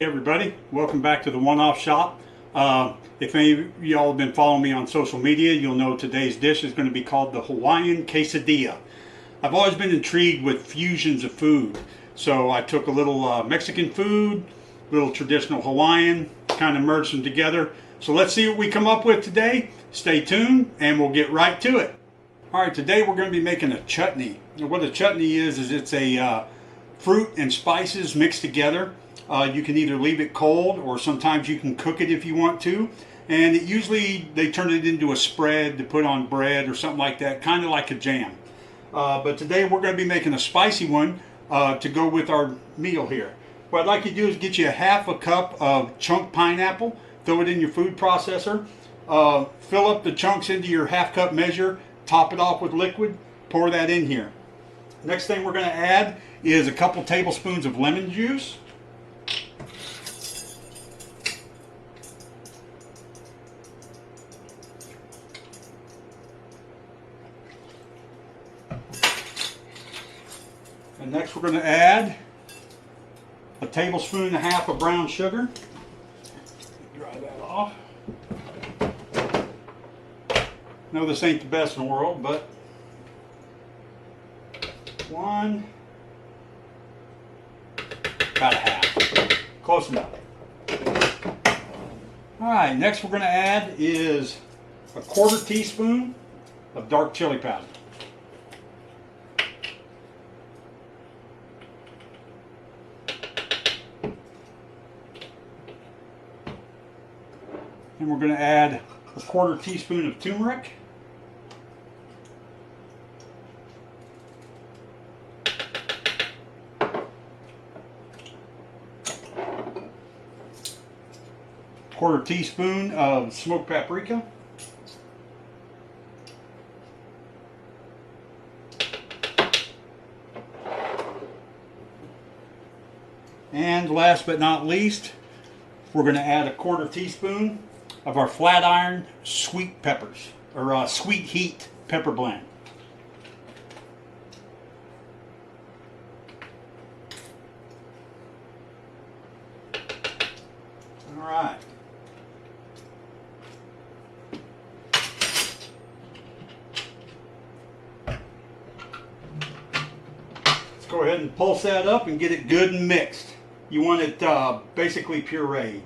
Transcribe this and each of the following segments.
Hey everybody, welcome back to the One-Off Shop. If any of y'all have been following me on social media, you'll know today's dish is going to be called the Hawaiian Quesadilla. I've always been intrigued with fusions of food, so I took a little Mexican food, a little traditional Hawaiian, kind of merged them together. So let's see what we come up with today. Stay tuned and we'll get right to it. Alright, today we're going to be making a chutney. And what a chutney is it's a fruit and spices mixed together. You can either leave it cold or sometimes you can cook it if you want to. And usually they turn it into a spread to put on bread or something like that, kind of like a jam. But today we're going to be making a spicy one to go with our meal here. What I'd like you to do is get you a half a cup of chunk pineapple, throw it in your food processor, fill up the chunks into your half cup measure, top it off with liquid, pour that in here. Next thing we're going to add is a couple tablespoons of lemon juice. And next we're going to add a tablespoon and a half of brown sugar. Dry that off. No, this ain't the best in the world, but about a half. Close enough. Alright, next we're going to add is a quarter teaspoon of dark chili powder. And we're going to add a quarter teaspoon of turmeric. Quarter teaspoon of smoked paprika. And last but not least, we're going to add a quarter teaspoon of our flat iron sweet peppers, or sweet heat pepper blend. All right. Let's go ahead and pulse that up and get it good and mixed. You want it basically pureed.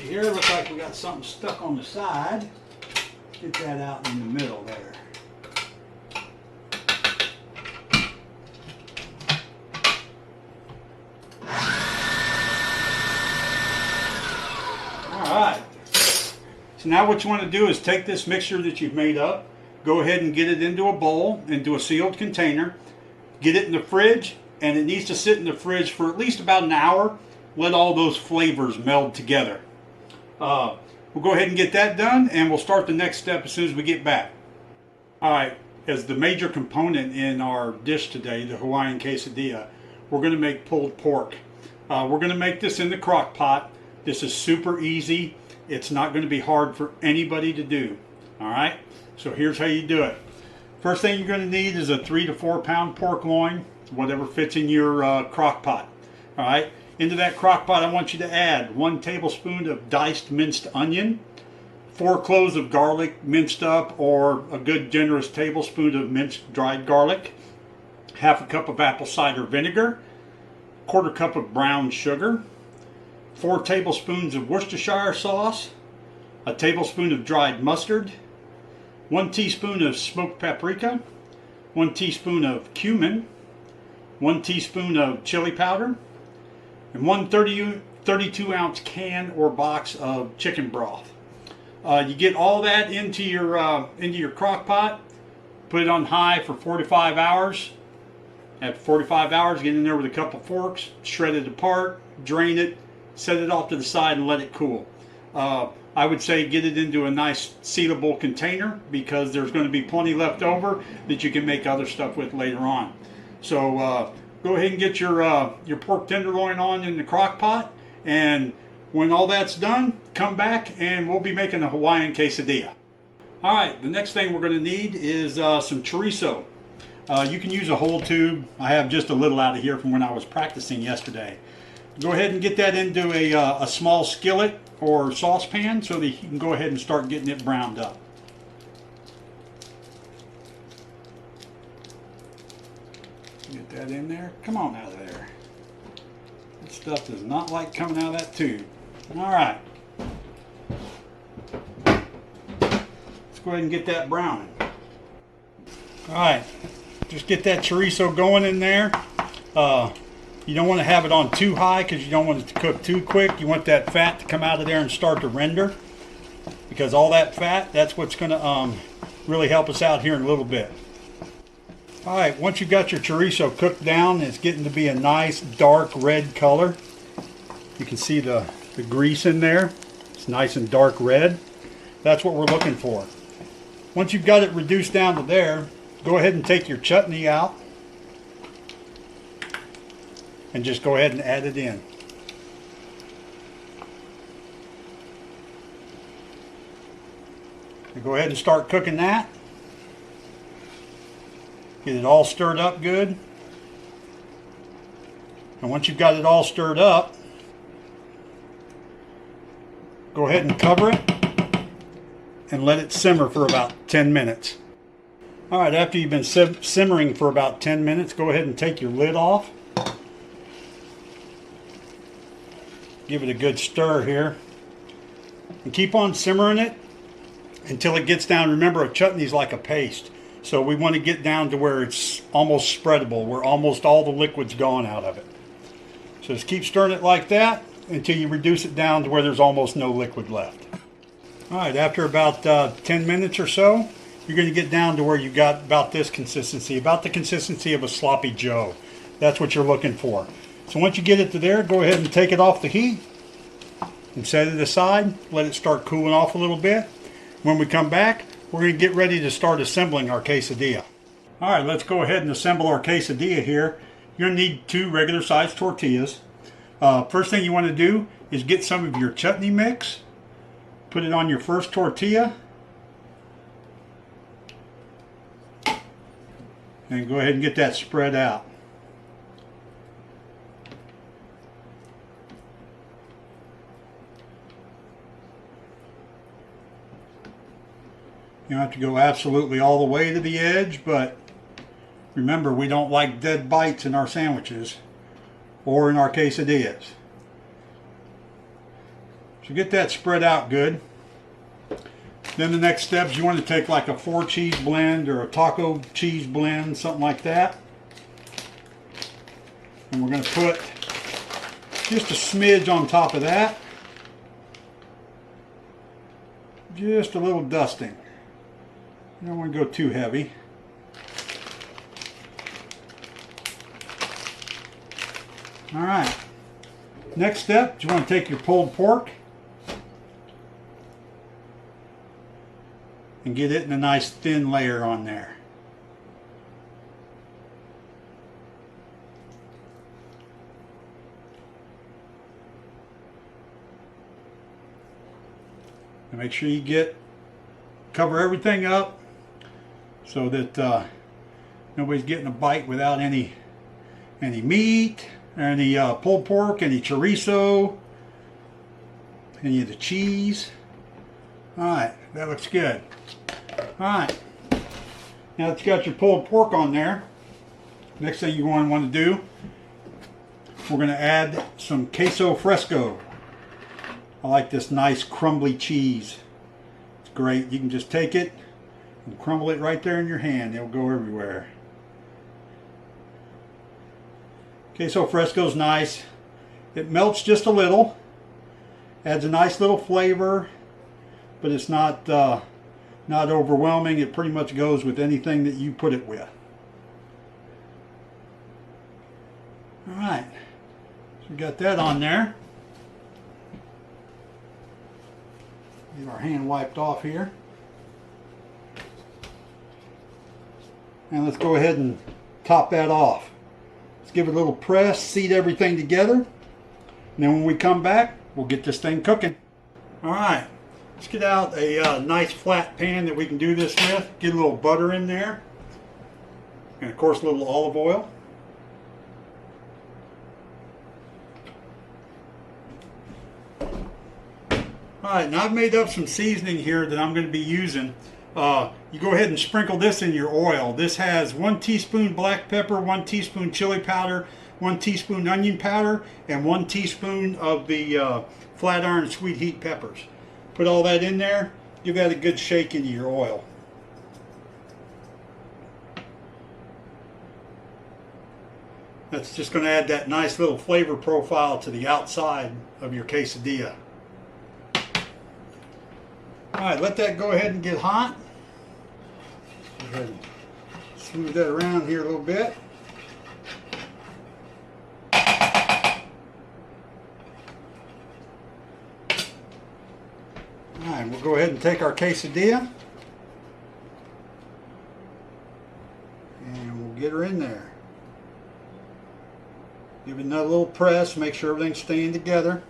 Here it looks like we got something stuck on the side. Get that out in the middle there. Alright. So now what you want to do is take this mixture that you've made up, go ahead and get it into a bowl, into a sealed container, get it in the fridge, and it needs to sit in the fridge for at least about an hour. Let all those flavors meld together. We'll go ahead and get that done, and we'll start the next step as soon as we get back. Alright, as the major component in our dish today, the Hawaiian Quesadilla, we're going to make pulled pork. We're going to make this in the crock pot. This is super easy. It's not going to be hard for anybody to do. Alright, so here's how you do it. First thing you're going to need is a 3 to 4 pound pork loin, whatever fits in your crock pot. Alright. Into that crock pot, I want you to add 1 tablespoon of diced minced onion, 4 cloves of garlic minced up, or a good generous tablespoon of minced dried garlic, half a cup of apple cider vinegar, quarter cup of brown sugar, 4 tablespoons of Worcestershire sauce, a tablespoon of dried mustard, 1 teaspoon of smoked paprika, 1 teaspoon of cumin, 1 teaspoon of chili powder, and 1 32 ounce can or box of chicken broth. You get all that into your crock pot, put it on high for 45 hours. After 45 hours, get in there with a couple forks, shred it apart, drain it, set it off to the side and let it cool. I would say get it into a nice sealable container because there's going to be plenty left over that you can make other stuff with later on. So go ahead and get your pork tenderloin on in the crock pot, and when all that's done, come back and we'll be making a Hawaiian quesadilla. All right, the next thing we're going to need is some chorizo. You can use a whole tube. I have just a little out of here from when I was practicing yesterday. Go ahead and get that into a small skillet or saucepan so that you can go ahead and start getting it browned up. Get that in there. Come on out of there. That stuff does not like coming out of that tube. All right. Let's go ahead and get that browning. All right. Just get that chorizo going in there. You don't want to have it on too high because you don't want it to cook too quick. You want that fat to come out of there and start to render, because all that fat, that's what's going to really help us out here in a little bit. All right, once you've got your chorizo cooked down, it's getting to be a nice dark red color. You can see the grease in there. It's nice and dark red. That's what we're looking for. Once you've got it reduced down to there, go ahead and take your chutney out and just go ahead and add it in. And go ahead and start cooking that. Get it all stirred up good. And once you've got it all stirred up, go ahead and cover it and let it simmer for about 10 minutes. All right, after you've been simmering for about 10 minutes, go ahead and take your lid off. Give it a good stir here. And keep on simmering it until it gets down. Remember, a chutney is like a paste. So we want to get down to where it's almost spreadable, where almost all the liquid's gone out of it. So just keep stirring it like that until you reduce it down to where there's almost no liquid left. All right, after about 10 minutes or so, you're going to get down to where you've got about this consistency, about the consistency of a sloppy joe. That's what you're looking for. So once you get it to there, go ahead and take it off the heat and set it aside. Let it start cooling off a little bit. When we come back, we're going to get ready to start assembling our quesadilla. All right, let's go ahead and assemble our quesadilla here. You're going to need 2 regular sized tortillas. First thing you want to do is get some of your chutney mix. Put it on your first tortilla. And go ahead and get that spread out. You don't have to go absolutely all the way to the edge, but remember, we don't like dead bites in our sandwiches or in our quesadillas. So get that spread out good. Then the next steps, you want to take like a 4-cheese blend or a taco cheese blend, something like that. And we're going to put just a smidge on top of that. Just a little dusting. You don't want to go too heavy. All right. Next step, you want to take your pulled pork and get it in a nice thin layer on there. And make sure you cover everything up so that nobody's getting a bite without any meat, or any pulled pork, any chorizo, any of the cheese. All right, that looks good. All right, now that you got your pulled pork on there, next thing you're going to want to do, we're going to add some queso fresco. I like this nice crumbly cheese. It's great. You can just take it and crumble it right there in your hand. It'll go everywhere. Queso fresco's nice. It melts just a little. Adds a nice little flavor, but it's not overwhelming. It pretty much goes with anything that you put it with. All right, so we got that on there. Get our hand wiped off here. And let's go ahead and top that off. Let's give it a little press, seat everything together. And then when we come back, we'll get this thing cooking. All right, let's get out a nice flat pan that we can do this with. Get a little butter in there. And of course a little olive oil. Alright, now I've made up some seasoning here that I'm going to be using. You go ahead and sprinkle this in your oil. This has 1 teaspoon black pepper, 1 teaspoon chili powder, 1 teaspoon onion powder, and 1 teaspoon of the flat iron sweet heat peppers. Put all that in there, give that a good shake into your oil. That's just going to add that nice little flavor profile to the outside of your quesadilla. Alright, let that go ahead and get hot. Go ahead and smooth that around here a little bit. Alright, we'll go ahead and take our quesadilla. And we'll get her in there. Give it another little press, make sure everything's staying together.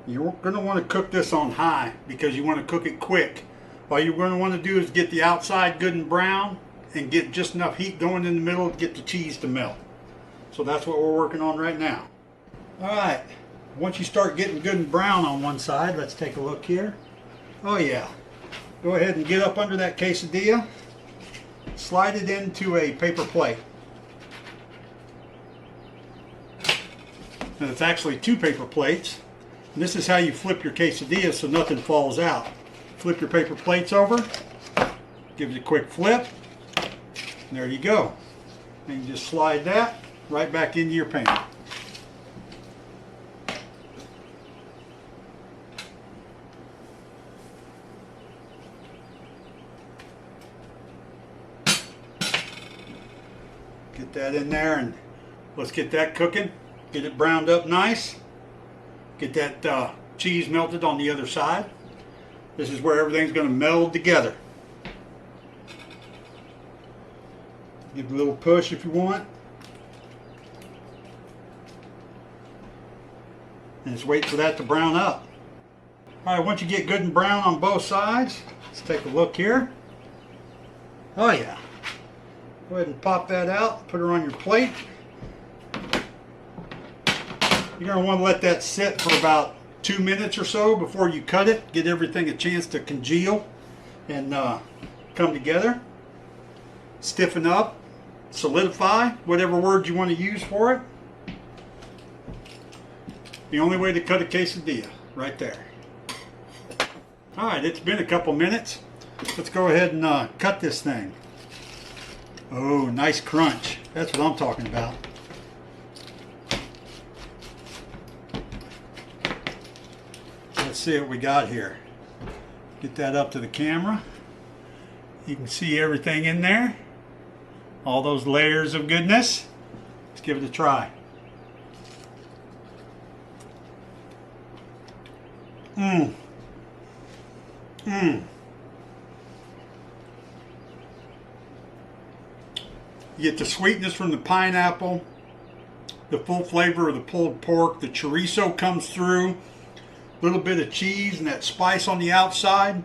You're going to want to cook this on high because you want to cook it quick. All you're going to want to do is get the outside good and brown and get just enough heat going in the middle to get the cheese to melt. So that's what we're working on right now. Alright, once you start getting good and brown on one side, let's take a look here. Oh yeah, go ahead and get up under that quesadilla, slide it into a paper plate. And it's actually 2 paper plates. And this is how you flip your quesadilla so nothing falls out. Flip your paper plates over, give it a quick flip, and there you go. And you just slide that right back into your pan. Get that in there and let's get that cooking. Get it browned up nice. Get that cheese melted on the other side. This is where everything's going to meld together. Give it a little push if you want. And just wait for that to brown up. Alright, once you get good and brown on both sides, let's take a look here. Oh yeah. Go ahead and pop that out, put her on your plate. You're going to want to let that sit for about 2 minutes or so before you cut it. Get everything a chance to congeal and come together. Stiffen up, solidify, whatever word you want to use for it. The only way to cut a quesadilla, right there. Alright, it's been a couple minutes. Let's go ahead and cut this thing. Oh, nice crunch. That's what I'm talking about. Let's see what we got here. Get that up to the camera. You can see everything in there. All those layers of goodness. Let's give it a try. Mmm. Mmm. You get the sweetness from the pineapple, the full flavor of the pulled pork, the chorizo comes through, a little bit of cheese and that spice on the outside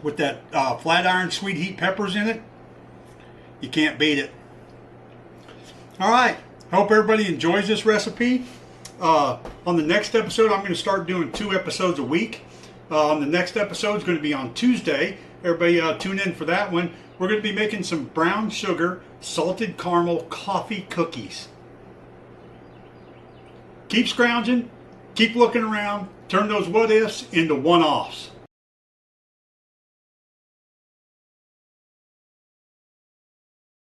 with that flat iron sweet heat peppers in it. You can't beat it. Alright, hope everybody enjoys this recipe. On the next episode, I'm going to start doing 2 episodes a week. The next episode is going to be on Tuesday. Everybody tune in for that one. We're going to be making some brown sugar salted caramel coffee cookies. Keep scrounging, keep looking around, turn those what ifs into one offs.